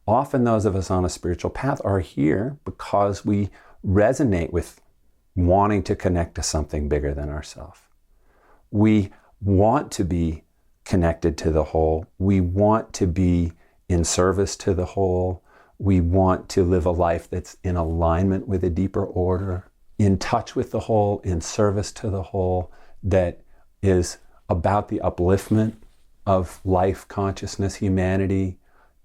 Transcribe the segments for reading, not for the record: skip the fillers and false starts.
often those of us on a spiritual path are here because we resonate with wanting to connect to something bigger than ourselves. We want to be connected to the whole. We want to be in service to the whole. We want to live a life that's in alignment with a deeper order, in touch with the whole, in service to the whole, that is about the upliftment of life, consciousness, humanity.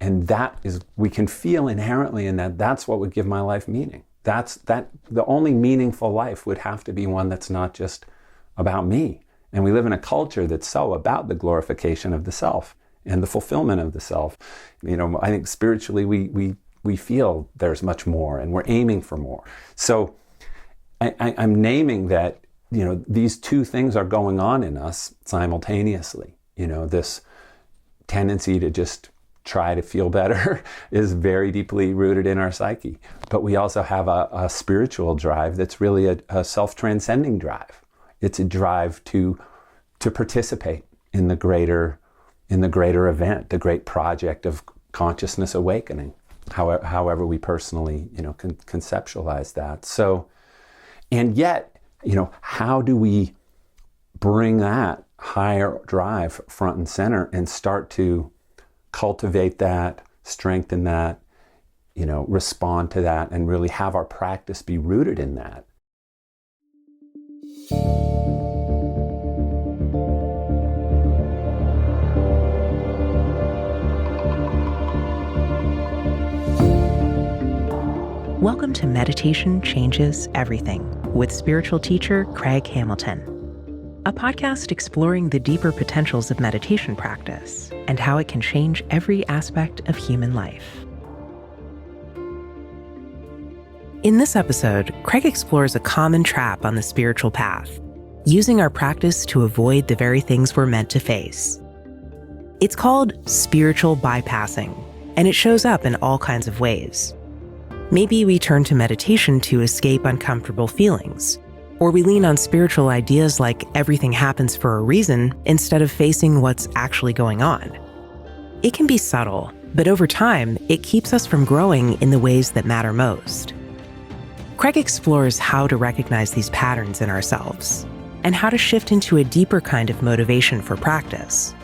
And that is, we can feel inherently in that, that's what would give my life meaning. The only meaningful life would have to be one that's not just about me. And we live in a culture that's so about the glorification of the self and the fulfillment of the self. I think spiritually we feel there's much more and we're aiming for more. So I'm naming that, these two things are going on in us simultaneously. This tendency to just try to feel better is very deeply rooted in our psyche. But we also have a spiritual drive that's really a self-transcending drive. It's a drive to participate in the greater event, the great project of consciousness awakening, however we personally, conceptualize that. So, and yet, how do we bring that higher drive front and center and start to cultivate that, strengthen that, respond to that, and really have our practice be rooted in that? Welcome to Meditation Changes Everything with spiritual teacher Craig Hamilton, a podcast exploring the deeper potentials of meditation practice and how it can change every aspect of human life. In this episode, Craig explores a common trap on the spiritual path, using our practice to avoid the very things we're meant to face. It's called spiritual bypassing, and it shows up in all kinds of ways. Maybe we turn to meditation to escape uncomfortable feelings, or we lean on spiritual ideas like everything happens for a reason instead of facing what's actually going on. It can be subtle, but over time, it keeps us from growing in the ways that matter most. Craig explores how to recognize these patterns in ourselves and how to shift into a deeper kind of motivation for practice,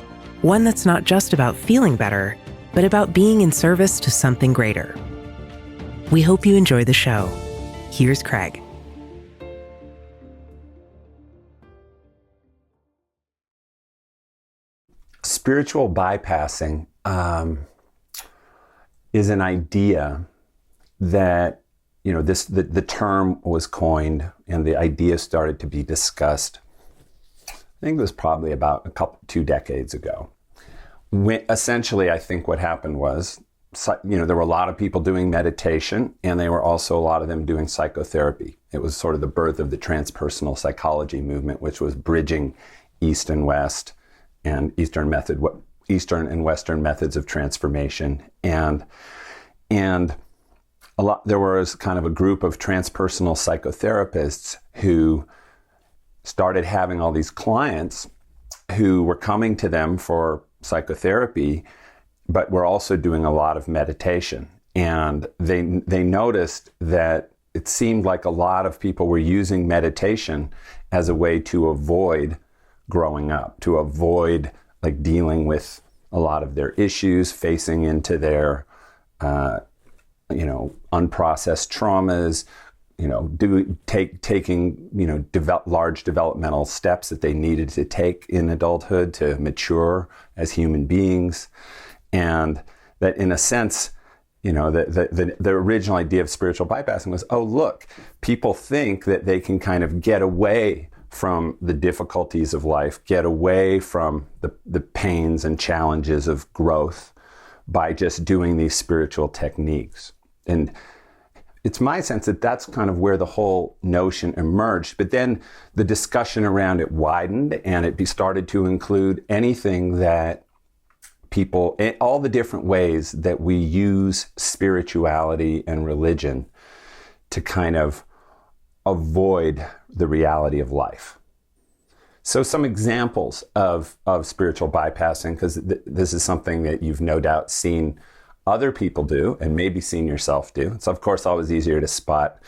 one that's not just about feeling better, but about being in service to something greater. We hope you enjoy the show. Here's Craig. Spiritual bypassing is an idea that, the term was coined and the idea started to be discussed. I think it was probably about 2 decades ago. Essentially, I think what happened was, there were a lot of people doing meditation, and they were also a lot of them doing psychotherapy. It was sort of the birth of the transpersonal psychology movement, which was bridging East and West and Eastern and Western methods of transformation. And there was kind of a group of transpersonal psychotherapists who started having all these clients who were coming to them for psychotherapy, but we're also doing a lot of meditation. And they noticed that it seemed like a lot of people were using meditation as a way to avoid growing up, to avoid dealing with a lot of their issues, facing into their, unprocessed traumas, taking large developmental steps that they needed to take in adulthood to mature as human beings. And that in a sense, the original idea of spiritual bypassing was, oh, look, people think that they can kind of get away from the difficulties of life, get away from the pains and challenges of growth by just doing these spiritual techniques. And it's my sense that that's kind of where the whole notion emerged. But then the discussion around it widened, and it started to include anything that people, all the different ways that we use spirituality and religion to kind of avoid the reality of life. So some examples of spiritual bypassing, because this is something that you've no doubt seen other people do, and maybe seen yourself do. It's, of course, always easier to spot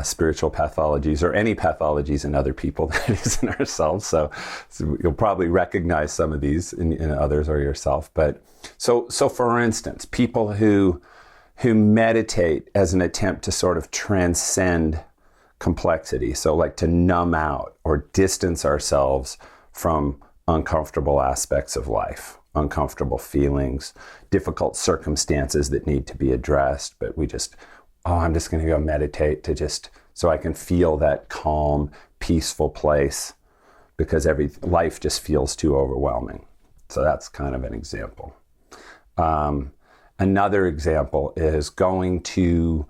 spiritual pathologies or any pathologies in other people than it is in ourselves. So you'll probably recognize some of these in others or yourself. But so for instance, people who meditate as an attempt to sort of transcend complexity. So like to numb out or distance ourselves from uncomfortable aspects of life, uncomfortable feelings, difficult circumstances that need to be addressed, but we just, I'm just going to go meditate so I can feel that calm, peaceful place because life just feels too overwhelming. So that's kind of an example. Another example is going to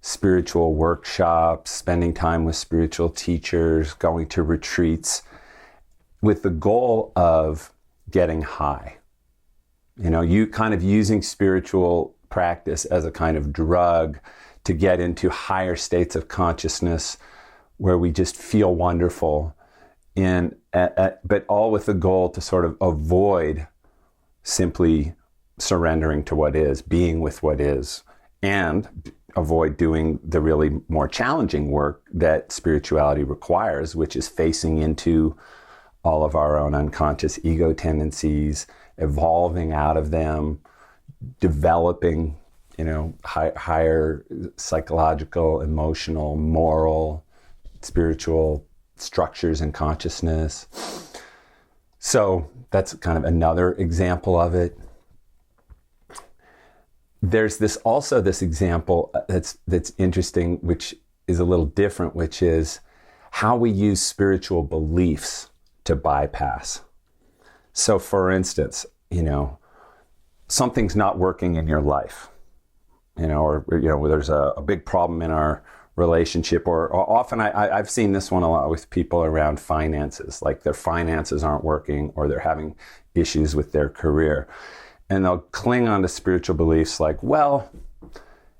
spiritual workshops, spending time with spiritual teachers, going to retreats with the goal of getting high. You kind of using spiritual practice as a kind of drug to get into higher states of consciousness where we just feel wonderful, but all with the goal to sort of avoid simply surrendering to what is, being with what is, and avoid doing the really more challenging work that spirituality requires, which is facing into all of our own unconscious ego tendencies, evolving out of them, developing, higher psychological, emotional, moral, spiritual structures in consciousness. So that's kind of another example of it. There's this example that's interesting, which is a little different, which is how we use spiritual beliefs to bypass. So for instance, something's not working in your life, or there's a big problem in our relationship, or often I've seen this one a lot with people around finances, like their finances aren't working or they're having issues with their career. And they'll cling on to spiritual beliefs like, well,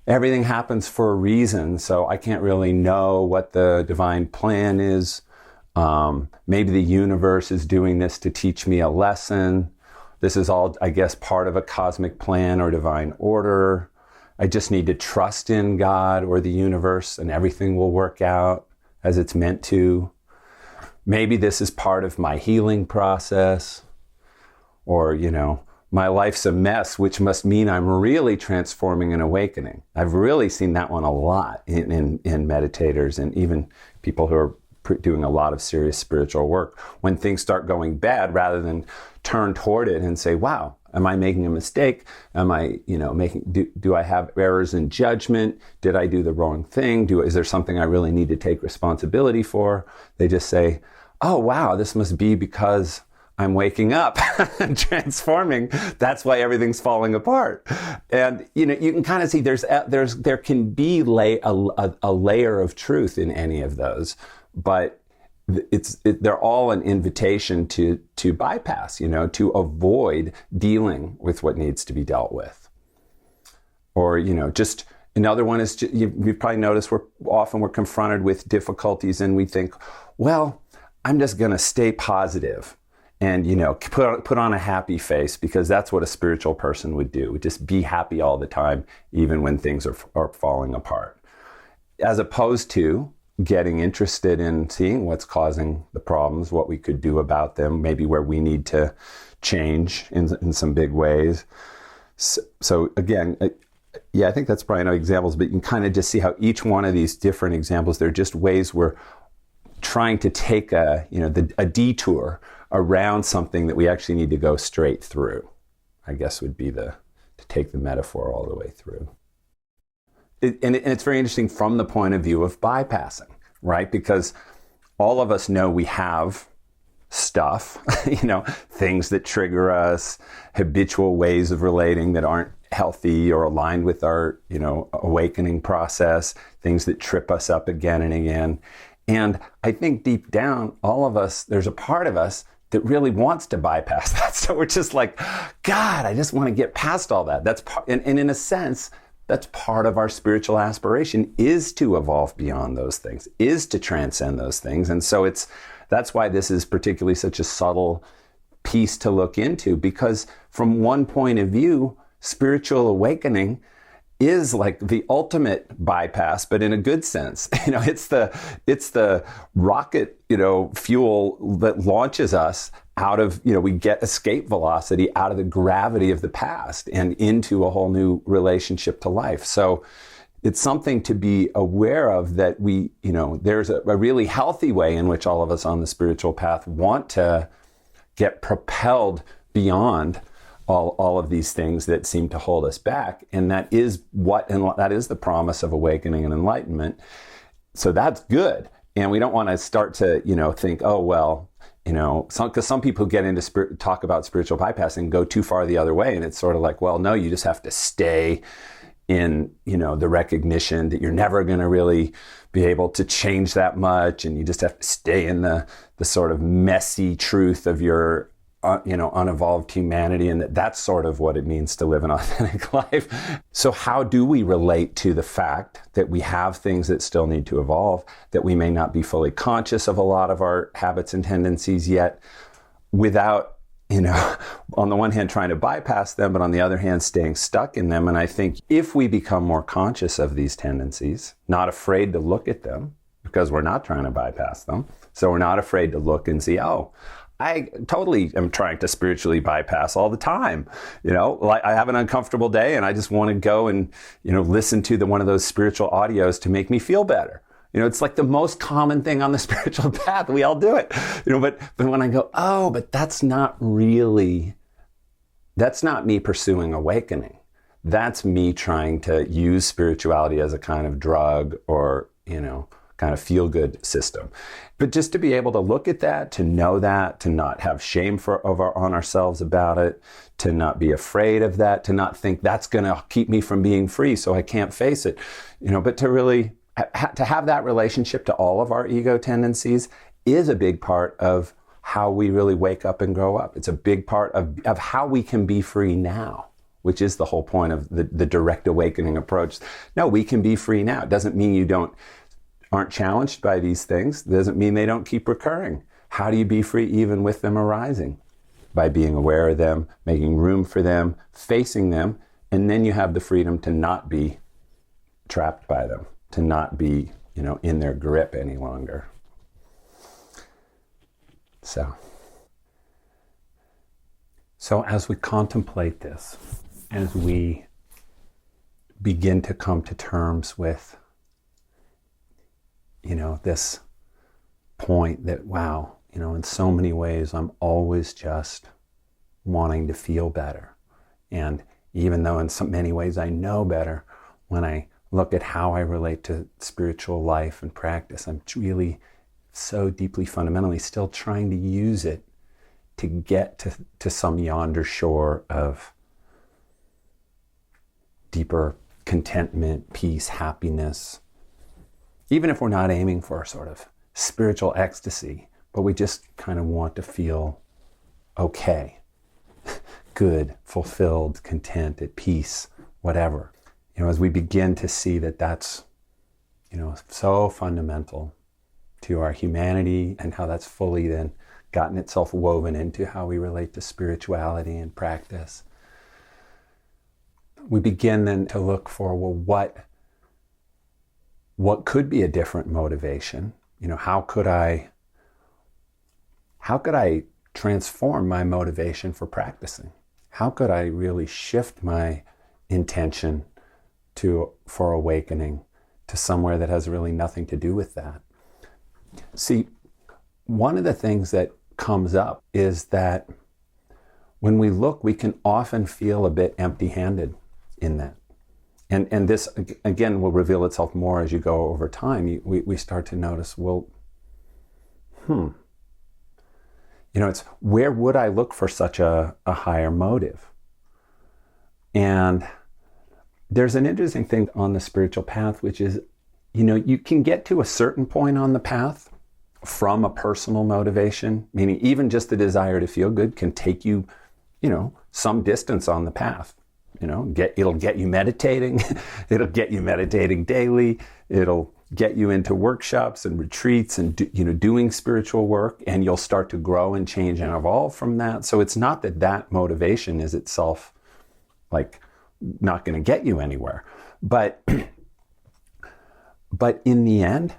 everything happens for a reason, so I can't really know what the divine plan is. Maybe the universe is doing this to teach me a lesson. This is all, I guess, part of a cosmic plan or divine order. I just need to trust in God or the universe and everything will work out as it's meant to. Maybe this is part of my healing process, or, my life's a mess, which must mean I'm really transforming and awakening. I've really seen that one a lot in meditators and even people who are doing a lot of serious spiritual work. When things start going bad, rather than turn toward it and say, wow, am I making a mistake? Am I, do I have errors in judgment? Did I do the wrong thing? Is there something I really need to take responsibility for? They just say, oh, wow, this must be because I'm waking up and transforming. That's why everything's falling apart. And, you can kind of see there can be a layer of truth in any of those, but they're all an invitation to bypass, to avoid dealing with what needs to be dealt with. Or, just another one is, you've probably noticed we're confronted with difficulties and we think, well, I'm just going to stay positive and, put on a happy face, because that's what a spiritual person would do. Just be happy all the time, even when things are falling apart. As opposed to getting interested in seeing what's causing the problems, what we could do about them, maybe where we need to change in some big ways. So again, I think that's probably no examples, but you can kind of just see how each one of these different examples, they're just ways we're trying to take a detour around something that we actually need to go straight through, I guess would be to take the metaphor all the way through. And it's very interesting from the point of view of bypassing, right? Because all of us know we have stuff, things that trigger us, habitual ways of relating that aren't healthy or aligned with our, awakening process, things that trip us up again and again. And I think deep down, all of us, there's a part of us that really wants to bypass that. So we're just like, God, I just want to get past all that. That's part, and in a sense, that's part of our spiritual aspiration, is to evolve beyond those things, is to transcend those things. And so that's why this is particularly such a subtle piece to look into, because from one point of view, spiritual awakening is like the ultimate bypass, but in a good sense. It's the rocket, fuel that launches us out of, we get escape velocity out of the gravity of the past and into a whole new relationship to life. So it's something to be aware of, that there's a really healthy way in which all of us on the spiritual path want to get propelled beyond all of these things that seem to hold us back. And that is the promise of awakening and enlightenment. So that's good. And we don't want to start to, think, oh, well, because some people get into talk about spiritual bypassing and go too far the other way. And it's sort of like, well, no, you just have to stay in, the recognition that you're never going to really be able to change that much. And you just have to stay in the sort of messy truth of your unevolved humanity, and that's sort of what it means to live an authentic life. So how do we relate to the fact that we have things that still need to evolve, that we may not be fully conscious of a lot of our habits and tendencies yet, without, on the one hand trying to bypass them, but on the other hand staying stuck in them? And I think if we become more conscious of these tendencies, not afraid to look at them, because we're not trying to bypass them, so we're not afraid to look and see, oh, I totally am trying to spiritually bypass all the time. Like I have an uncomfortable day and I just want to go and, listen to one of those spiritual audios to make me feel better. It's like the most common thing on the spiritual path. We all do it, but when I go, oh, but that's not me pursuing awakening. That's me trying to use spirituality as a kind of drug or, kind of feel-good system. But just to be able to look at that, to know that, to not have shame on ourselves about it, to not be afraid of that, to not think that's going to keep me from being free so I can't face it, but to really to have that relationship to all of our ego tendencies is a big part of how we really wake up and grow up. It's a big part of how we can be free now, which is the whole point of the direct awakening approach. No, we can be free now. It doesn't mean you aren't challenged by these things. It doesn't mean they don't keep recurring. How do you be free even with them arising? By being aware of them, making room for them, facing them, and then you have the freedom to not be trapped by them, to not be, in their grip any longer. So as we contemplate this, as we begin to come to terms with this point that, wow, in so many ways, I'm always just wanting to feel better. And even though in so many ways I know better, when I look at how I relate to spiritual life and practice, I'm really so deeply fundamentally still trying to use it to get to some yonder shore of deeper contentment, peace, happiness. Even if we're not aiming for sort of spiritual ecstasy, but we just kind of want to feel okay, good, fulfilled, content, at peace, whatever. As we begin to see that that's, so fundamental to our humanity, and how that's fully then gotten itself woven into how we relate to spirituality and practice, we begin then to look for, well, what could be a different motivation? How could I transform my motivation for practicing? How could I really shift my intention for awakening to somewhere that has really nothing to do with that? See, one of the things that comes up is that when we look, we can often feel a bit empty-handed in that. And this, again, will reveal itself more as you go over time. We start to notice, well, it's where would I look for such a higher motive? And there's an interesting thing on the spiritual path, which is, you can get to a certain point on the path from a personal motivation, meaning even just the desire to feel good can take you, some distance on the path. It'll get you meditating. It'll get you meditating daily. It'll get you into workshops and retreats and, doing spiritual work, and you'll start to grow and change and evolve from that. So it's not that motivation is itself like not going to get you anywhere. But in the end,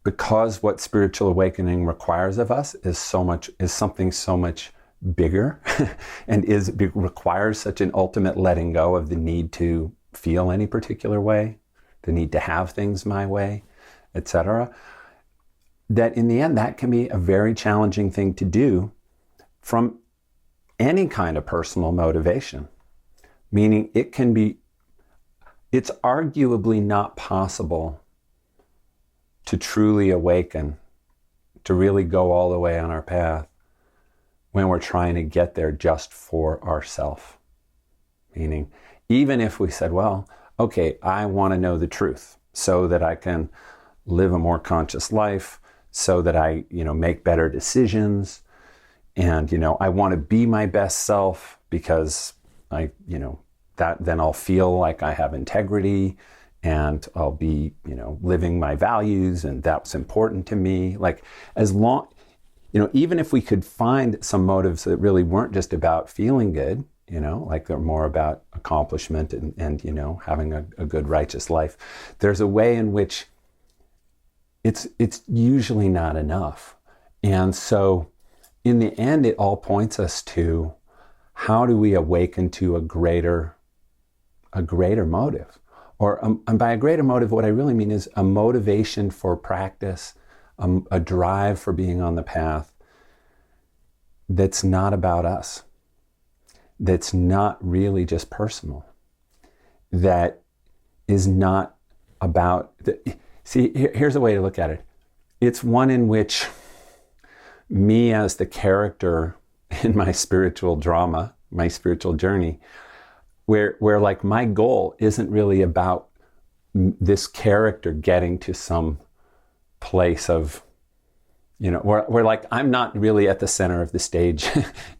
because what spiritual awakening requires of us is something so much bigger and requires such an ultimate letting go of the need to feel any particular way, the need to have things my way, etc., that in the end, that can be a very challenging thing to do from any kind of personal motivation. Meaning it's arguably not possible to truly awaken, to really go all the way on our path when we're trying to get there just for ourself. Meaning, even if we said, well, okay, I want to know the truth so that I can live a more conscious life, so that I, make better decisions, and, I want to be my best self because then I'll feel like I have integrity and I'll be, living my values and that's important to me. Like as long, even if we could find some motives that really weren't just about feeling good, like they're more about accomplishment and having a good righteous life, there's a way in which it's usually not enough. And so in the end, it all points us to how do we awaken to a greater motive? And by a greater motive, what I really mean is a motivation for practice, a drive for being on the path that's not about us, that's not really just personal, that is not about... See, here's a way to look at it. It's one in which me as the character in my spiritual drama, my spiritual journey, where like my goal isn't really about this character getting to some place of, where like I'm not really at the center of the stage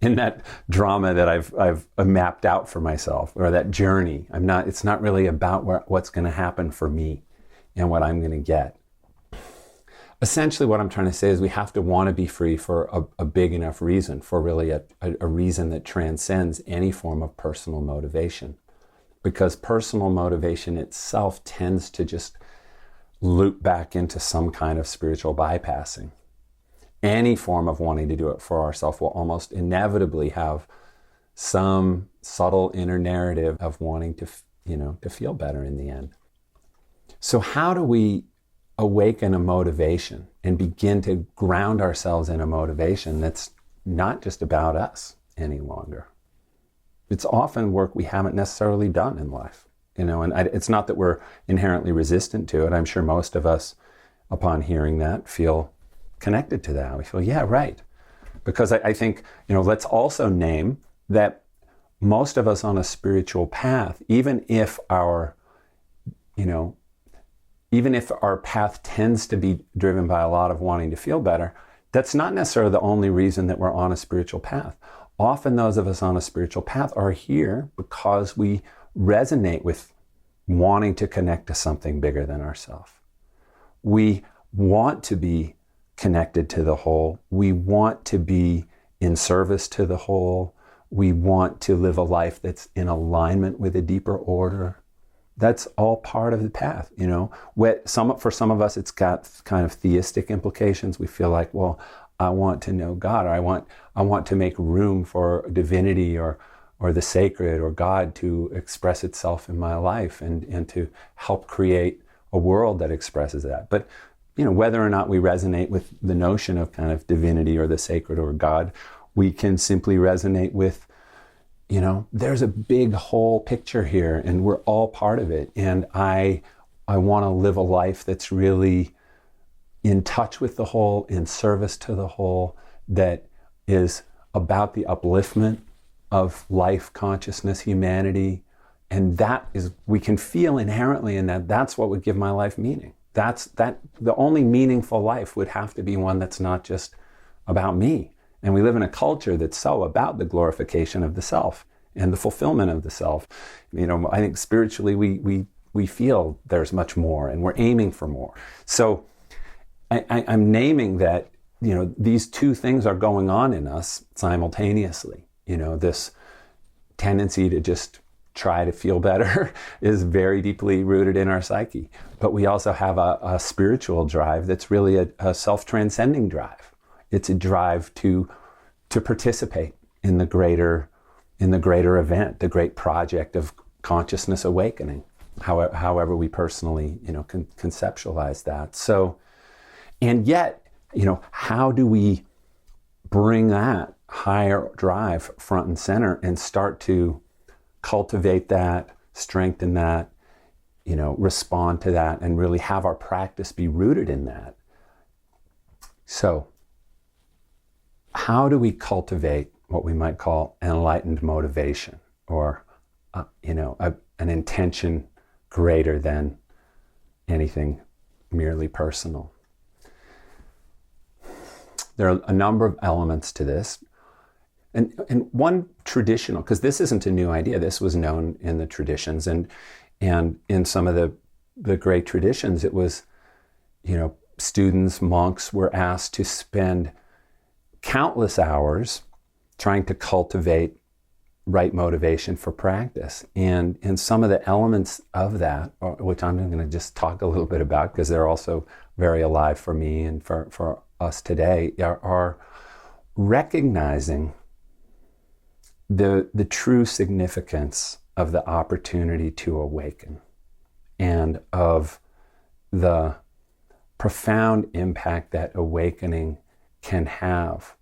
in that drama that I've mapped out for myself, or that journey. It's not really about what's going to happen for me and what I'm going to get. Essentially what I'm trying to say is we have to want to be free for a big enough reason, for really a reason that transcends any form of personal motivation. Because personal motivation itself tends to just loop back into some kind of spiritual bypassing. Any form of wanting to do it for ourselves will almost inevitably have some subtle inner narrative of wanting to feel better in the end. So how do we awaken a motivation and begin to ground ourselves in a motivation that's not just about us any longer? It's often work we haven't necessarily done in life, and it's not that we're inherently resistant to it. I'm sure most of us, upon hearing that, feel connected to that. We feel, yeah, right. Because I think, let's also name that most of us on a spiritual path, even if our path tends to be driven by a lot of wanting to feel better, that's not necessarily the only reason that we're on a spiritual path. Often those of us on a spiritual path are here because we resonate with wanting to connect to something bigger than ourselves. We want to be connected to the whole. We want to be in service to the whole. We want to live a life that's in alignment with a deeper order. That's all part of the path, For some of us, it's got kind of theistic implications. We feel like, well, I want to know God, or I want to make room for divinity or the sacred or God to express itself in my life and to help create a world that expresses that. But, whether or not we resonate with the notion of kind of divinity or the sacred or God, we can simply resonate with, there's a big whole picture here and we're all part of it. And I want to live a life that's really in touch with the whole, in service to the whole, that is about the upliftment of life, consciousness, humanity. And that is, we can feel inherently in that's what would give my life meaning. The only meaningful life would have to be one that's not just about me. And we live in a culture that's so about the glorification of the self and the fulfillment of the self. I think spiritually we feel there's much more and we're aiming for more. So I'm naming that, these two things are going on in us simultaneously. This tendency to just try to feel better is very deeply rooted in our psyche. But we also have a spiritual drive that's really a self-transcending drive. It's a drive to participate in the greater event, the great project of consciousness awakening, however we personally, conceptualize that. So, and yet, how do we bring that higher drive front and center and start to cultivate that, strengthen that, respond to that, and really have our practice be rooted in that? So, how do we cultivate what we might call enlightened motivation, or an intention greater than anything merely personal? There are a number of elements to this. And one traditional, because this isn't a new idea, this was known in the traditions, and in some of the great traditions, it was, students, monks were asked to spend countless hours trying to cultivate right motivation for practice. And some of the elements of that, which I'm going to just talk a little bit about because they're also very alive for me and for us today, are recognizing the true significance of the opportunity to awaken and of the profound impact that awakening can have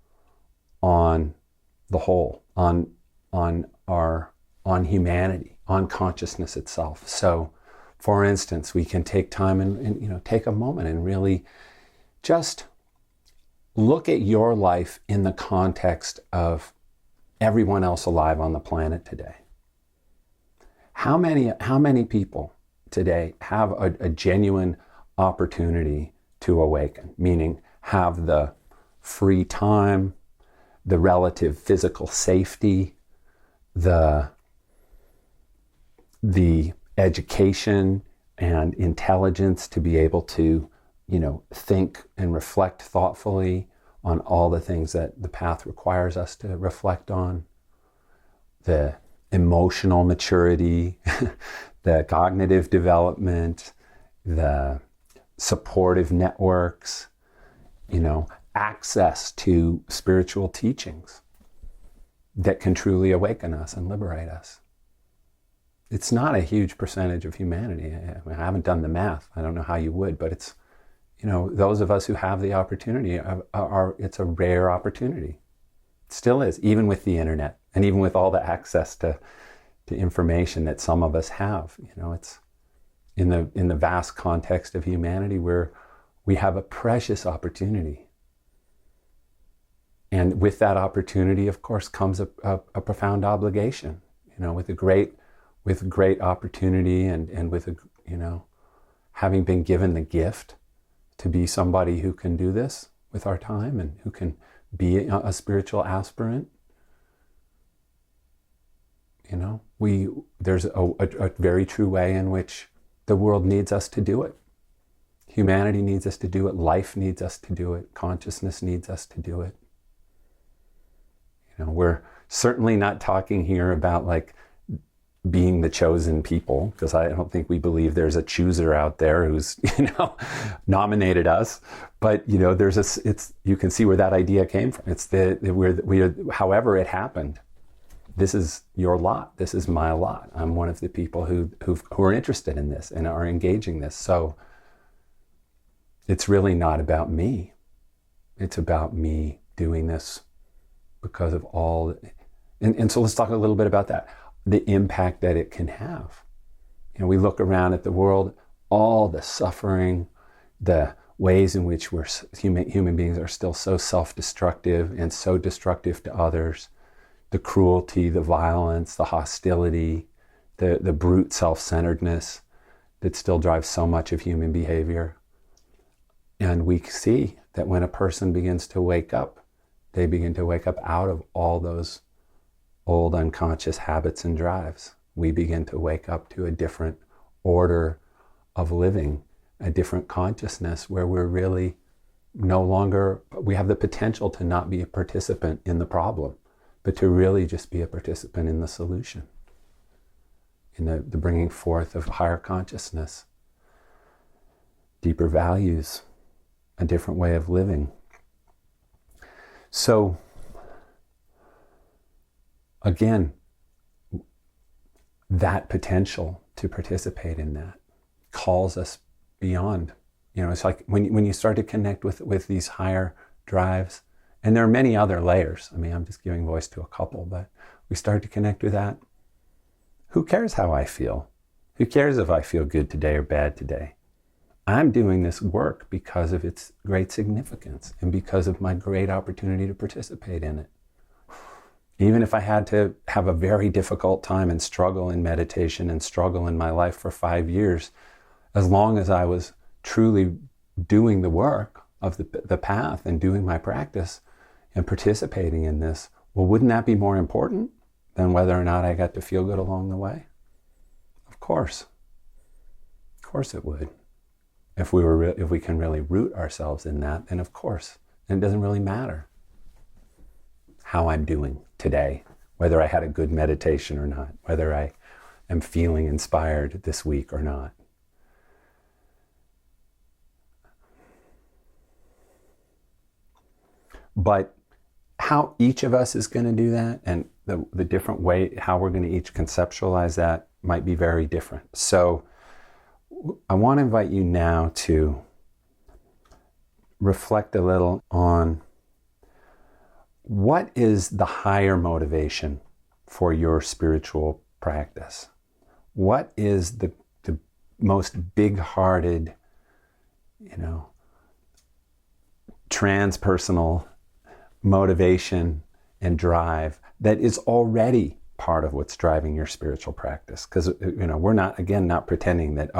on the whole, on humanity, on consciousness itself. So, for instance, we can take time and take a moment and really just look at your life in the context of everyone else alive on the planet today. How many people today have a genuine opportunity to awaken, meaning have the free time, the relative physical safety, the education and intelligence to be able to, think and reflect thoughtfully on all the things that the path requires us to reflect on, the emotional maturity, the cognitive development, the supportive networks, access to spiritual teachings that can truly awaken us and liberate us. It's not a huge percentage of humanity. I haven't done the math. I don't know how you would, but it's, those of us who have the opportunity it's a rare opportunity. It still is, even with the internet and even with all the access to information that some of us have. It's in the vast context of humanity where we have a precious opportunity. And with that opportunity, of course, comes a profound obligation, with great opportunity and with having been given the gift to be somebody who can do this with our time and who can be a spiritual aspirant. There's a very true way in which the world needs us to do it. Humanity needs us to do it. Life needs us to do it. Consciousness needs us to do it. We're certainly not talking here about like being the chosen people, because I don't think we believe there's a chooser out there who's, nominated us. But, you can see where that idea came from. It's however it happened. This is your lot. This is my lot. I'm one of the people who are interested in this and are engaging this. So it's really not about me. It's about me doing this because of all, and so let's talk a little bit about that, the impact that it can have. We look around at the world, all the suffering, the ways in which human beings are still so self-destructive and so destructive to others, the cruelty, the violence, the hostility, the brute self-centeredness that still drives so much of human behavior. And we see that when a person begins to wake up, they begin to wake up out of all those old unconscious habits and drives. We begin to wake up to a different order of living, a different consciousness where we're really no longer, we have the potential to not be a participant in the problem, but to really just be a participant in the solution. in the bringing forth of higher consciousness, deeper values, a different way of living. So, again, that potential to participate in that calls us beyond. It's like when you start to connect with these higher drives, and there are many other layers. I mean, I'm just giving voice to a couple, but we start to connect with that. Who cares how I feel? Who cares if I feel good today or bad today? I'm doing this work because of its great significance and because of my great opportunity to participate in it. Even if I had to have a very difficult time and struggle in meditation and struggle in my life for 5 years, as long as I was truly doing the work of the path and doing my practice and participating in this, well, wouldn't that be more important than whether or not I got to feel good along the way? Of course. Of course it would. If we can really root ourselves in that, then of course. And it doesn't really matter how I'm doing today, whether I had a good meditation or not, whether I am feeling inspired this week or not. But how each of us is going to do that and the different way, how we're going to each conceptualize that might be very different. So I want to invite you now to reflect a little on what is the higher motivation for your spiritual practice? What is the most big-hearted, transpersonal motivation and drive that is already part of what's driving your spiritual practice? Because, we're not pretending that,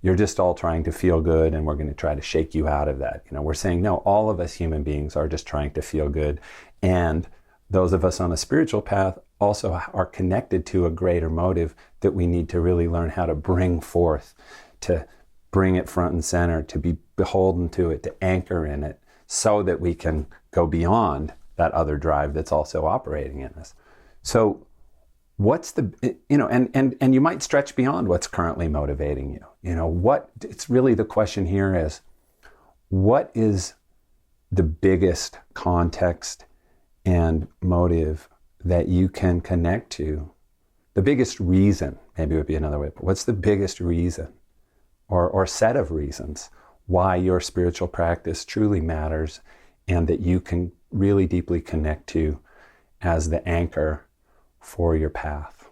you're just all trying to feel good and we're going to try to shake you out of that. We're saying, no, all of us human beings are just trying to feel good. And those of us on a spiritual path also are connected to a greater motive that we need to really learn how to bring forth, to bring it front and center, to be beholden to it, to anchor in it, so that we can go beyond that other drive that's also operating in us. So what's and you might stretch beyond what's currently motivating you. It's really the question here is, what is the biggest context and motive that you can connect to? The biggest reason, maybe would be another way, but what's the biggest reason or set of reasons why your spiritual practice truly matters and that you can really deeply connect to as the anchor for your path?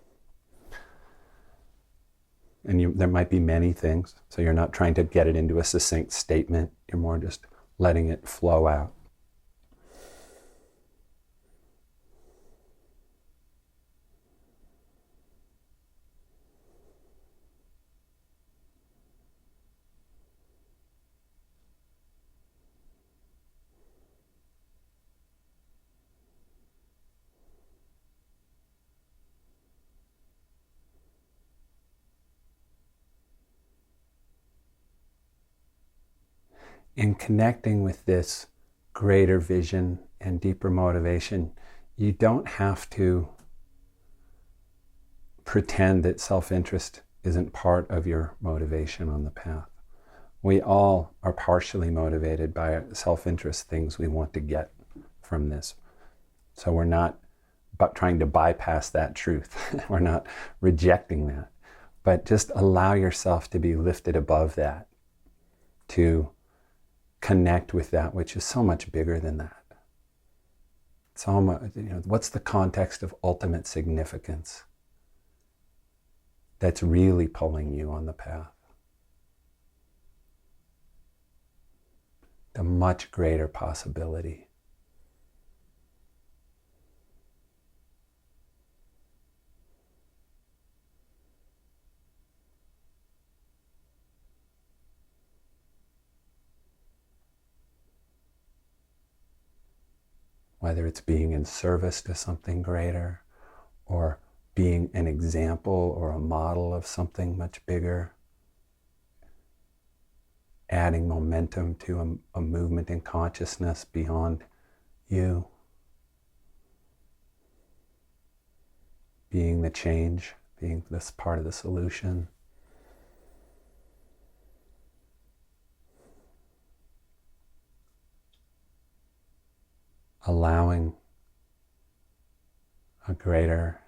And there might be many things, so you're not trying to get it into a succinct statement, you're more just letting it flow out. In connecting with this greater vision and deeper motivation, you don't have to pretend that self-interest isn't part of your motivation on the path. We all are partially motivated by self-interest, things we want to get from this. So we're not trying to bypass that truth. We're not rejecting that. But just allow yourself to be lifted above that, to connect with that which is so much bigger than that. So much, what's the context of ultimate significance that's really pulling you on the path? The much greater possibility. Whether it's being in service to something greater, or being an example or a model of something much bigger, adding momentum to a movement in consciousness beyond you, being the change being this part of the solution. Allowing a greater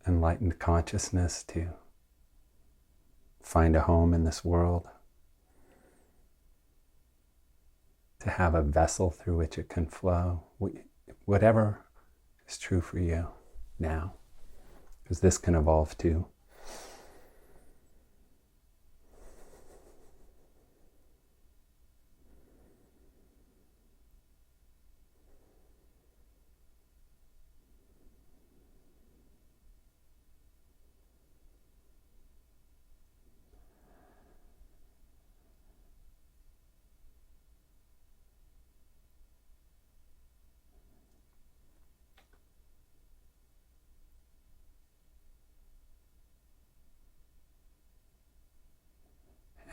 enlightened consciousness to find a home in this world, to have a vessel through which it can flow, whatever is true for you now, because this can evolve too.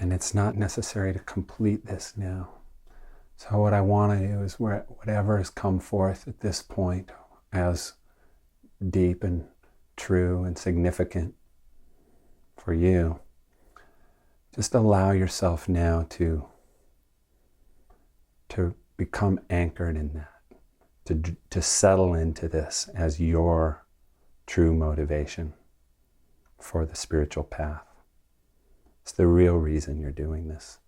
And it's not necessary to complete this now. So what I want to do is whatever has come forth at this point as deep and true and significant for you, just allow yourself now to become anchored in that, to settle into this as your true motivation for the spiritual path. It's the real reason you're doing this.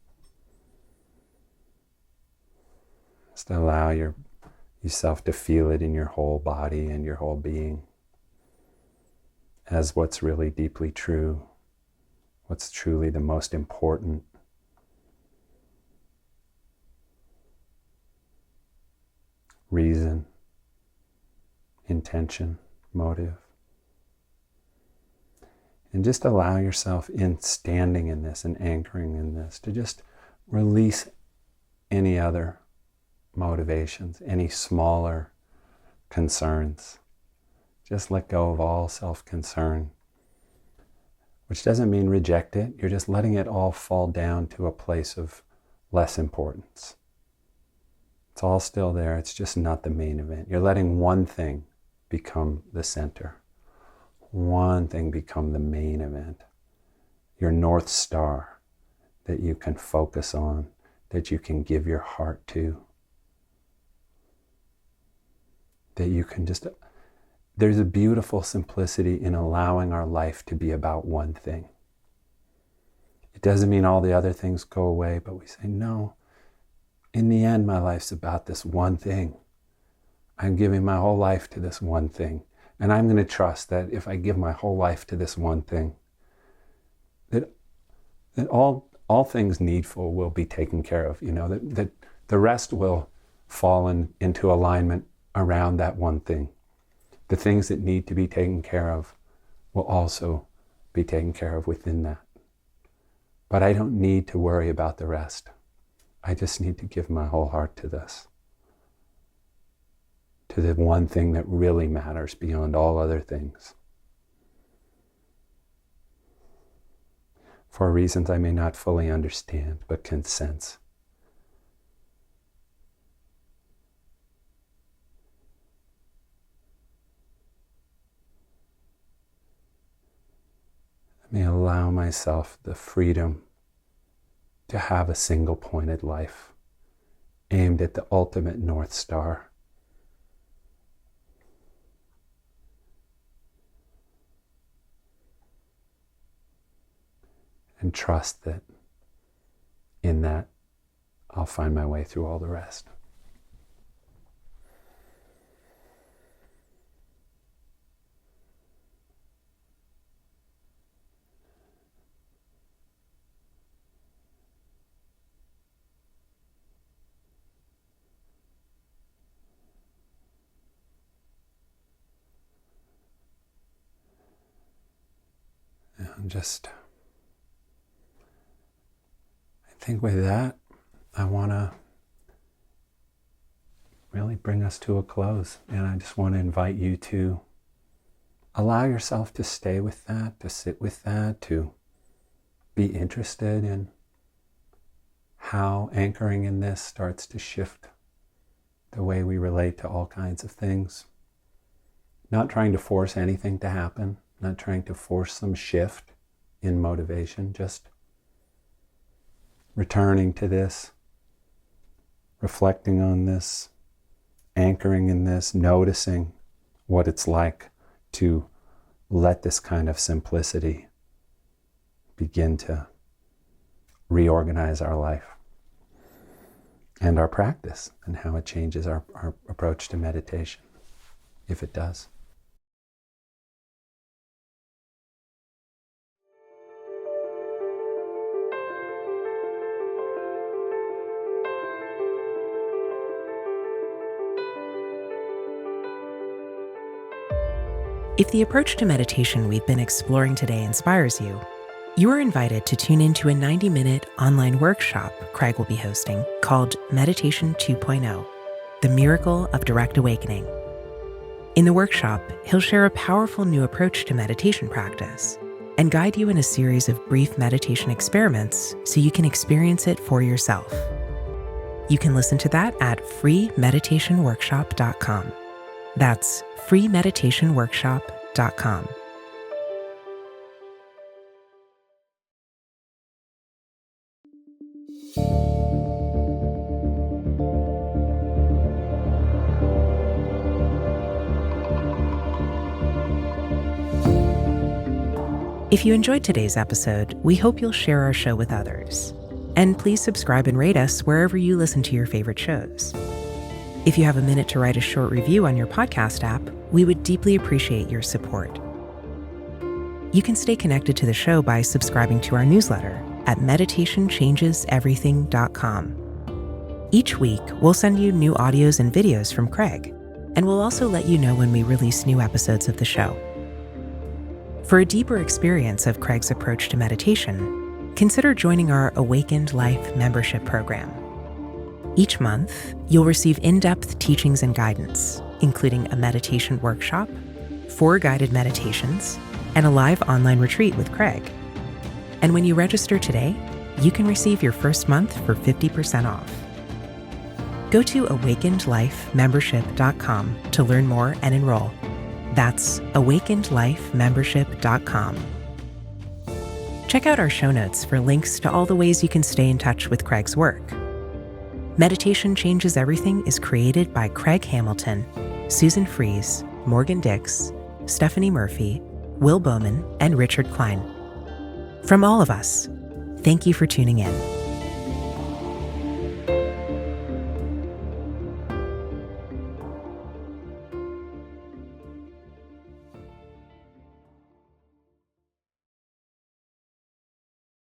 Just allow yourself to feel it in your whole body and your whole being as what's really deeply true, what's truly the most important. Reason, intention, motive. And just allow yourself, in standing in this and anchoring in this, to just release any other motivations, any smaller concerns. Just let go of all self-concern, which doesn't mean reject it. You're just letting it all fall down to a place of less importance. It's all still there. It's just not the main event. You're letting one thing become the center. One thing become the main event. Your North Star that you can focus on, that you can give your heart to, that you can just... There's a beautiful simplicity in allowing our life to be about one thing. It doesn't mean all the other things go away, but we say, no, in the end, my life's about this one thing. I'm giving my whole life to this one thing. And I'm going to trust that if I give my whole life to this one thing, that all things needful will be taken care of. That the rest will fall into alignment around that one thing. The things that need to be taken care of will also be taken care of within that. But I don't need to worry about the rest. I just need to give my whole heart to this. To the one thing that really matters beyond all other things. For reasons I may not fully understand, but can sense. Let me allow myself the freedom to have a single pointed life aimed at the ultimate North Star. And trust that in that I'll find my way through all the rest. And I think with that, I want to really bring us to a close. And I just want to invite you to allow yourself to stay with that, to sit with that, to be interested in how anchoring in this starts to shift the way we relate to all kinds of things. not trying to force anything to happen, not trying to force some shift in motivation, just returning to this, reflecting on this, anchoring in this, noticing what it's like to let this kind of simplicity begin to reorganize our life and our practice, and how it changes our approach to meditation, if it does. If the approach to meditation we've been exploring today inspires you, you are invited to tune into a 90-minute online workshop Craig will be hosting called Meditation 2.0, The Miracle of Direct Awakening. In the workshop, he'll share a powerful new approach to meditation practice and guide you in a series of brief meditation experiments so you can experience it for yourself. You can listen to that at freemeditationworkshop.com. That's freemeditationworkshop.com. If you enjoyed today's episode, we hope you'll share our show with others. And please subscribe and rate us wherever you listen to your favorite shows. If you have a minute to write a short review on your podcast app, we would deeply appreciate your support. You can stay connected to the show by subscribing to our newsletter at meditationchangeseverything.com. Each week, we'll send you new audios and videos from Craig, and we'll also let you know when we release new episodes of the show. For a deeper experience of Craig's approach to meditation, consider joining our Awakened Life membership program. Each month, you'll receive in-depth teachings and guidance, including a meditation workshop, 4 guided meditations, and a live online retreat with Craig. And when you register today, you can receive your first month for 50% off. Go to awakenedlifemembership.com to learn more and enroll. That's awakenedlifemembership.com. Check out our show notes for links to all the ways you can stay in touch with Craig's work. Meditation Changes Everything is created by Craig Hamilton, Susan Fries, Morgan Dix, Stephanie Murphy, Will Bowman, and Richard Klein. From all of us, thank you for tuning in.